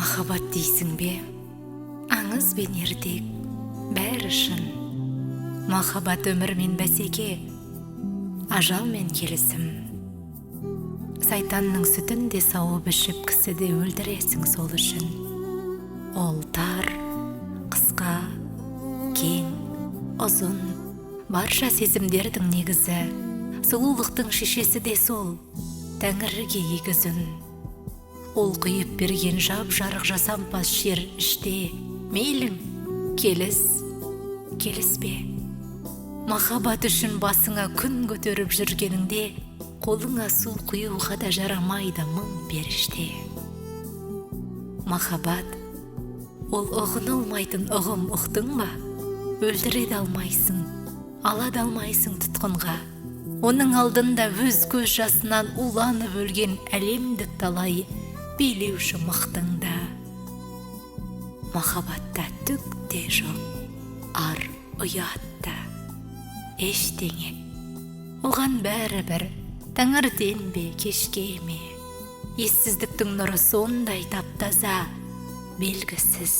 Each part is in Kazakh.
Махаббат дейсің бе? Аңыз бен ертек, бәрі шын. Махаббат өмір мен бәсеке, ажал мен келісім. Сайтанның сүтін де сауып ішіп, кісіде өлдіресің сол үшін. Ол тар, қысқа, кең, ұзын, барша сезімдердің негізі. Сұлулықтың шешесі де сол, Тәңіріге егізін. Ол құйып берген жап-жарық жасампаз шер іште. Мейлің, келіспе. Махаббат үшін басыңа күн көтеріп жүргеніңде, қолыңа су құюға да жарамайды мың періште. Махаббат, ол ұғынылмайтын ұғым, ұқтың ба? Өлдіре де алмайсың, ала да алмайсың тұтқынға. Оның алдында өз көз жасынан уланып өлген әлемді талай билеуші мықтыңда. Махаббатта түк те жоқ, ар ұятта ештеңе. Оған бәрі бір, таңертең бе, кешке ме. Ессіздіктің нұры сондай таптаза, белгісіз.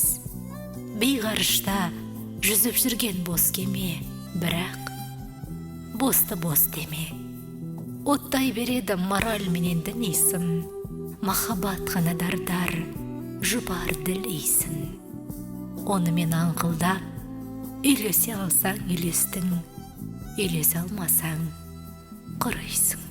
Бейғарышта жүзіп жүрген бос кеме, бірақ босты бос деме. Оттай береді мораль менен дінейсін. Махаббат ғана дардар, жұпар ділейсін. Онымен аңқылда, үйлесе алсаң үйлестің, үйлесе алмасаң құрайсың.